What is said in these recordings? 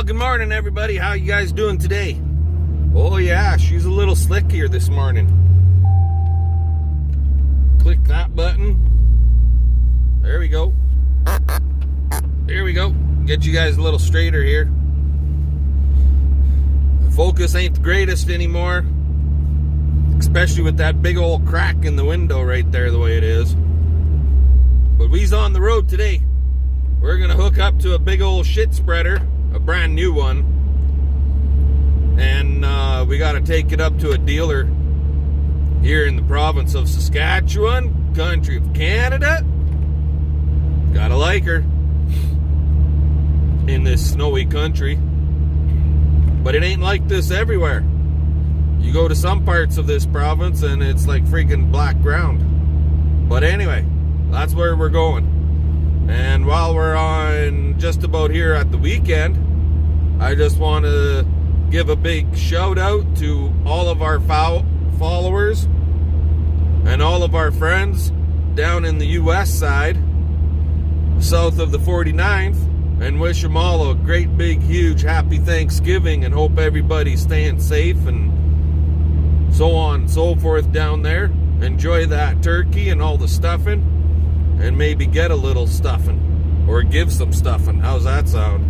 Well, good morning, everybody. How you guys doing today? Oh yeah, she's a little slick here this morning. Click that button. There we go. There we go. Get you guys a little straighter here. The focus ain't the greatest anymore, especially with that big old crack in the window right there the way it is. But we's on the road today. We're gonna hook up to a big old shit spreader, a brand new one, and we gotta take it up to a dealer here in the province of Saskatchewan, country of Canada. Gotta like her in this snowy country, but it ain't like this everywhere. You go to some parts of this province and it's like freaking black ground. But anyway, that's where we're going. And while we're on just about here at the weekend, I just want to give a big shout out to all of our followers and all of our friends down in the US side, south of the 49th, and wish them all a great big huge happy Thanksgiving, and hope everybody's staying safe and so on and so forth down there. Enjoy that turkey and all the stuffing, and maybe get a little stuffing or give some stuffing. How's that sound?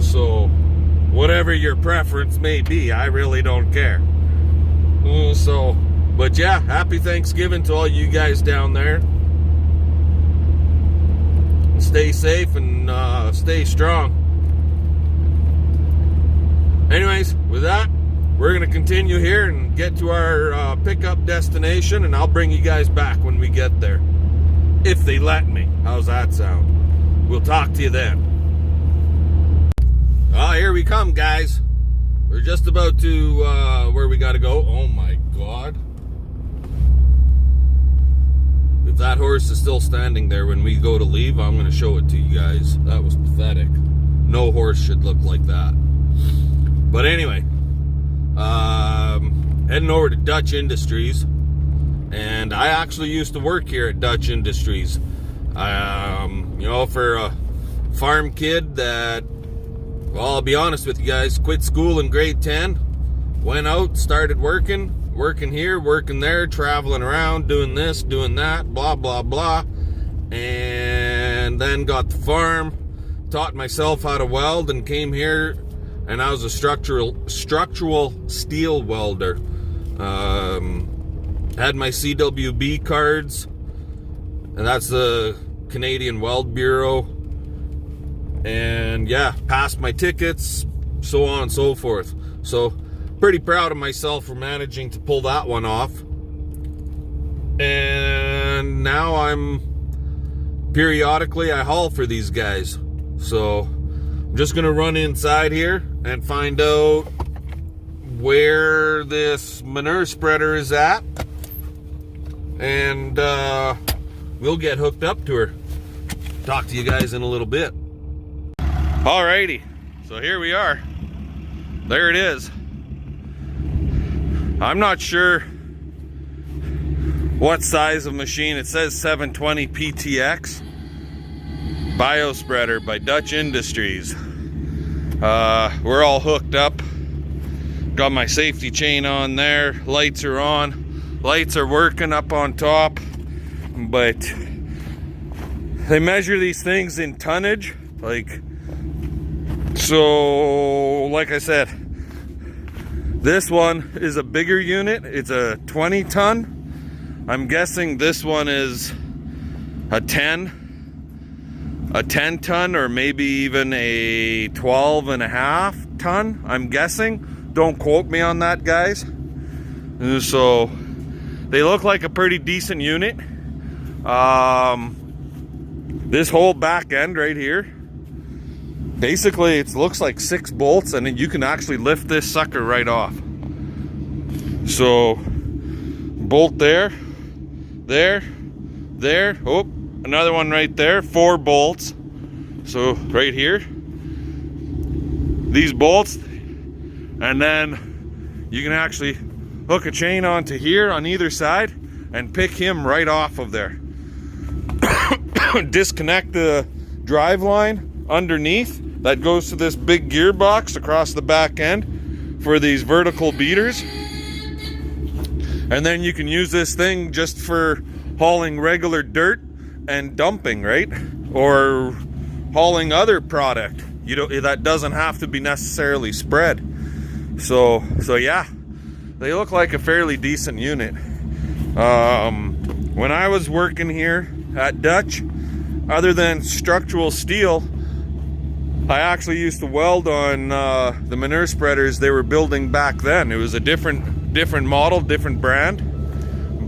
So whatever your preference may be, I really don't care. But yeah, happy Thanksgiving to all you guys down there. Stay safe and stay strong. Anyways, with that, we're gonna continue here and get to our pickup destination, and I'll bring you guys back when we get there, if they let me. How's that sound? We'll talk to you then. Here we come, guys. We're just about to where we gotta go. Oh my god. If that horse is still standing there when we go to leave, I'm gonna show it to you guys. That was pathetic. No horse should look like that. But anyway, heading over to Dutch Industries, and I actually used to work here at Dutch Industries. You know, for a farm kid that, well, I'll be honest with you guys, quit school in grade 10, went out, started working here, working there, traveling around, doing this, doing that, blah, blah, blah, and then got the farm, taught myself how to weld, and came here, and I was a structural steel welder. Had my CWB cards, and that's the Canadian Weld Bureau, and yeah, passed my tickets, so on and so forth. So pretty proud of myself for managing to pull that one off. And now periodically I haul for these guys. So I'm just gonna run inside here and find out where this manure spreader is at, and we'll get hooked up to her. Talk to you guys in a little bit. Alrighty, so here we are. There it is. I'm not sure what size of machine. It says 720 PTX bio spreader by Dutch Industries. We're all hooked up. Got my safety chain on there. Lights are on. Lights are working up on top. But they measure these things in tonnage. So like I said, this one is a bigger unit. It's a 20 ton. I'm guessing this one is a 10 ton, or maybe even a 12.5 ton, I'm guessing. Don't quote me on that, guys. So they look like a pretty decent unit. This whole back end right here, basically it looks like 6 bolts, and then you can actually lift this sucker right off. So bolt there, oh, another one right there, 4 bolts. So right here, these bolts, and then you can actually hook a chain onto here on either side and pick him right off of there. Disconnect the drive line underneath. that goes to this big gearbox across the back end for these vertical beaters. And then you can use this thing just for hauling regular dirt and dumping, right? Or hauling other product. That doesn't have to be necessarily spread. So yeah, they look like a fairly decent unit. When I was working here at Dutch, other than structural steel, I actually used to weld on the manure spreaders they were building back then. It was a different model, different brand,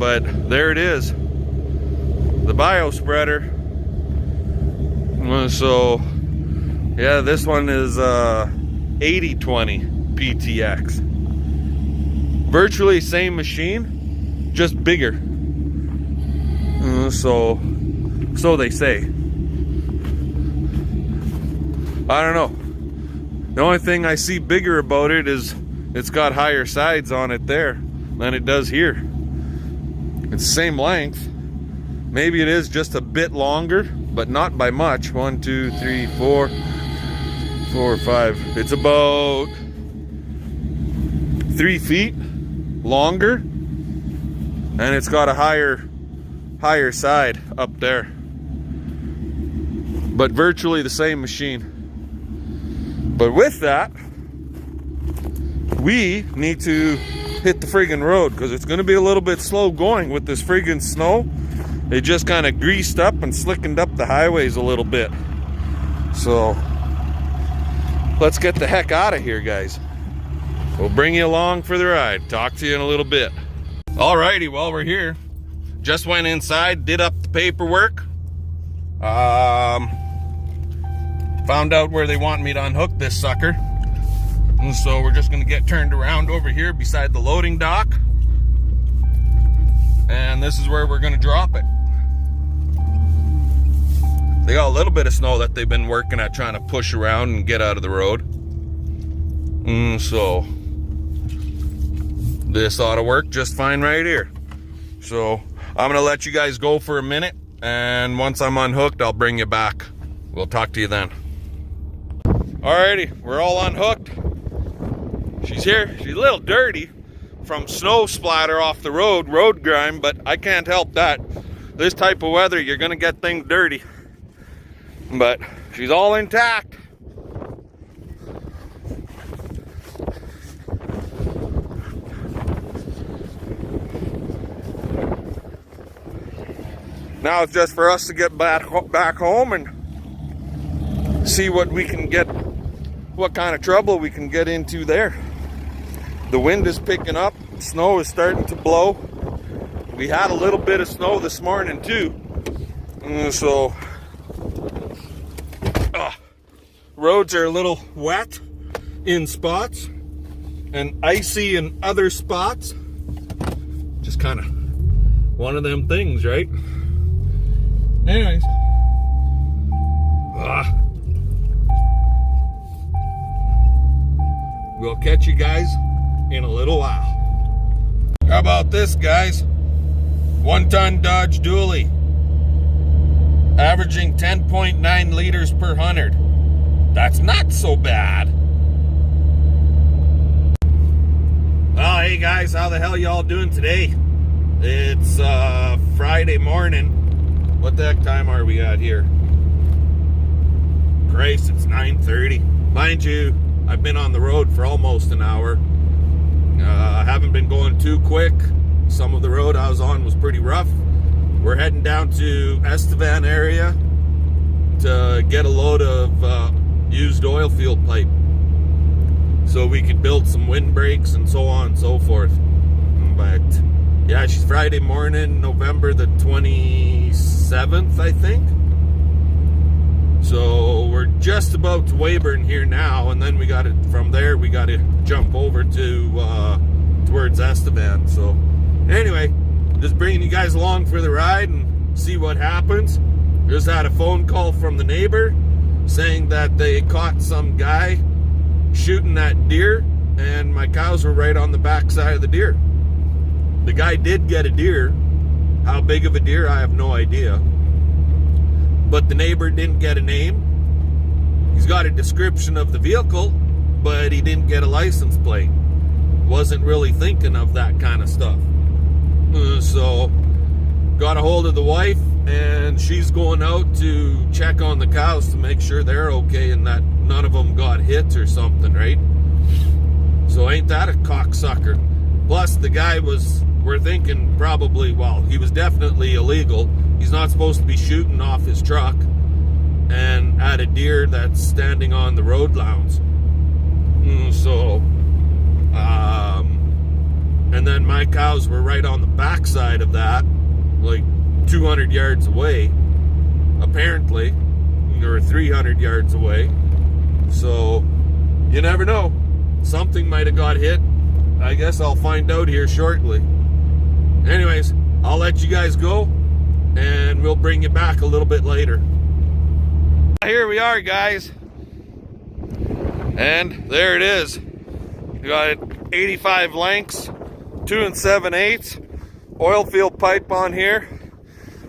but there it is, the bio spreader. So yeah, this one is 8020 PTX. Virtually same machine, just bigger. So they say. I don't know. The only thing I see bigger about it is it's got higher sides on it there than it does here. It's the same length. Maybe it is just a bit longer, but not by much. 1, 2, 3, 4, 5. It's about 3 feet longer, and it's got a higher side up there. But virtually the same machine. But with that, we need to hit the friggin' road, because it's going to be a little bit slow going with this friggin' snow. It just kind of greased up and slickened up the highways a little bit. So let's get the heck out of here, guys. We'll bring you along for the ride. Talk to you in a little bit. Alrighty, well, we're here. Just went inside, did up the paperwork. Found out where they want me to unhook this sucker. And so we're just gonna get turned around over here beside the loading dock. And this is where we're gonna drop it. They got a little bit of snow that they've been working at trying to push around and get out of the road. So this ought to work just fine right here. So I'm gonna let you guys go for a minute, and once I'm unhooked, I'll bring you back. We'll talk to you then. Alrighty, we're all unhooked. She's here. She's a little dirty from snow splatter off the road grime, but I can't help that. This type of weather, you're gonna get things dirty. But she's all intact. Now it's just for us to get back home and see what we can get, what kind of trouble we can get into there. The wind is picking up, snow is starting to blow. We had a little bit of snow this morning too. So roads are a little wet in spots and icy in other spots. Just kind of one of them things, right? Anyways, we'll catch you guys in a little while. How about this, guys? 1-ton Dodge dually, averaging 10.9 liters per 100. That's not so bad. Well, hey guys, how the hell y'all doing today? It's Friday morning. What the heck time are we at here? Christ, it's 9:30. Mind you, I've been on the road for almost an hour. I haven't been going too quick. Some of the road I was on was pretty rough. We're heading down to Estevan area to get a load of used oil field pipe so we could build some windbreaks and so on and so forth. But yeah, she's Friday morning, November the 27th, I think. So we're just about to Weyburn here now, and then from there we got to jump over to towards Estevan. So anyway, just bringing you guys along for the ride and see what happens. Just had a phone call from the neighbor saying that they caught some guy shooting at deer, and my cows were right on the back side of the deer. The guy did get a deer. How big of a deer, I have no idea. But the neighbor didn't get a name. He's got a description of the vehicle, but he didn't get a license plate. Wasn't really thinking of that kind of stuff. So got a hold of the wife, and she's going out to check on the cows to make sure they're okay and that none of them got hit or something, right? So ain't that a cocksucker? Plus the guy was, we're thinking probably, well, he was definitely illegal. He's not supposed to be shooting off his truck and at a deer that's standing on the road lounge. And then my cows were right on the backside of that, like 200 yards away, apparently, or 300 yards away. So you never know. Something might have got hit. I guess I'll find out here shortly. Anyways, I'll let you guys go, and we'll bring you back a little bit later. Here we are, guys. And there it is. We got 85 lengths, 2 7/8 oil field pipe on here.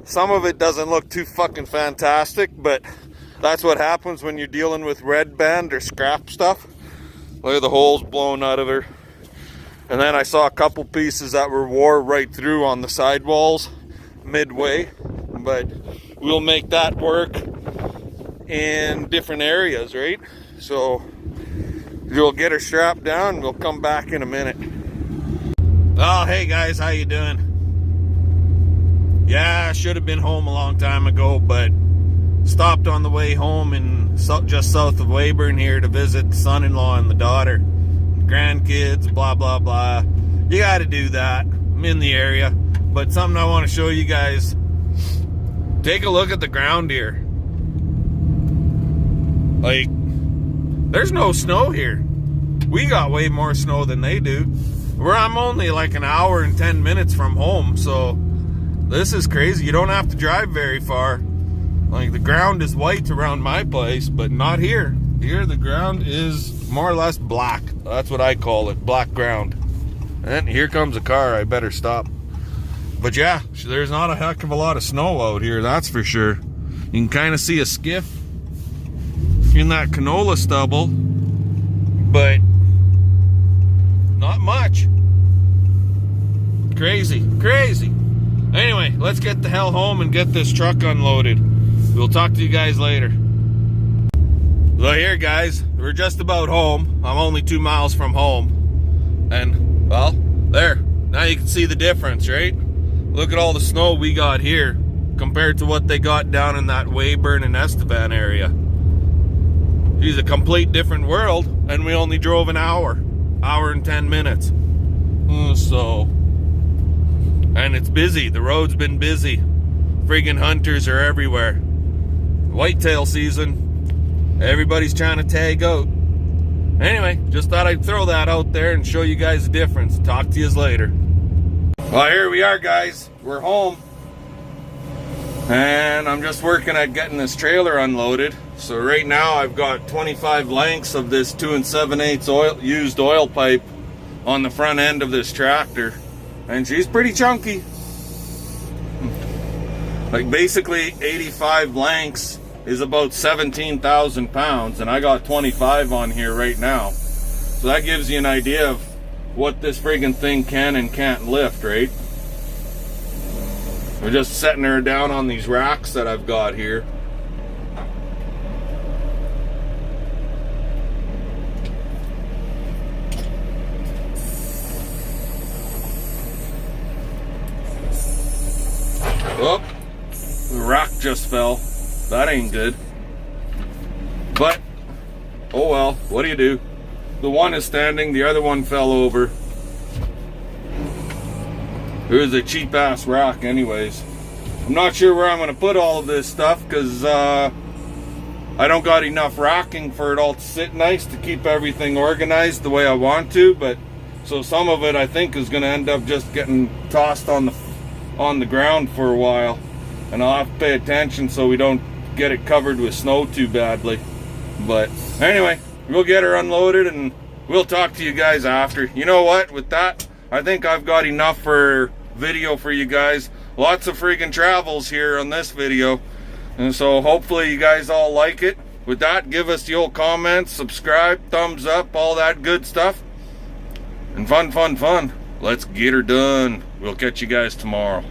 Some of it doesn't look too fucking fantastic, but that's what happens when you're dealing with red band or scrap stuff. Look at the holes blown out of her. And then I saw a couple pieces that were wore right through on the sidewalls midway, but we'll make that work in different areas, right? So we'll get her strapped down. We'll come back in a minute. Oh, hey guys, how you doing? Yeah, I should have been home a long time ago, but stopped on the way home in just south of Weyburn here to visit the son-in-law and the daughter, grandkids, blah blah blah. You got to do that. I'm in the area, but something I want to show you guys. Take a look at the ground here. Like, there's no snow here. We got way more snow than they do. I'm only like an hour and 10 minutes from home, so this is crazy. You don't have to drive very far. Like, the ground is white around my place, but not here. Here the ground is more or less black. That's what I call it, black ground. And here comes a car. I better stop. But yeah, there's not a heck of a lot of snow out here, that's for sure. You can kind of see a skiff in that canola stubble, but not much. Crazy, crazy. Anyway, let's get the hell home and get this truck unloaded. We'll talk to you guys later. So here, guys, we're just about home. I'm only 2 miles from home. And, well, there. Now you can see the difference, right? Look at all the snow we got here compared to what they got down in that Weyburn and Estevan area. It's a complete different world, and we only drove an hour and 10 minutes. And it's busy. The road's been busy. Friggin' hunters are everywhere. Whitetail season. Everybody's trying to tag out. Anyway, just thought I'd throw that out there and show you guys the difference. Talk to you later. Well, here we are, guys. We're home. And I'm just working at getting this trailer unloaded. So right now I've got 25 lengths of this 2 7/8 used oil pipe on the front end of this tractor. And she's pretty chunky. Like, basically 85 lengths is about 17,000 pounds, and I got 25 on here right now. So that gives you an idea of what this friggin' thing can and can't lift, right? We're just setting her down on these racks that I've got here. Oh, the rock just fell. That ain't good. But, oh well, what do you do? The one is standing, the other one fell over. It was a cheap ass rock anyways. I'm not sure where I'm going to put all of this stuff because I don't got enough racking for it all to sit nice to keep everything organized the way I want to. But so some of it I think is going to end up just getting tossed on the ground for a while, and I'll have to pay attention so we don't get it covered with snow too badly. But anyway, we'll get her unloaded and we'll talk to you guys after. You know what, with that, I think I've got enough for video for you guys. Lots of freaking travels here on this video, and so hopefully you guys all like it. with that, give us the old comments, subscribe, thumbs up, all that good stuff. And fun. Let's get her done. We'll catch you guys tomorrow.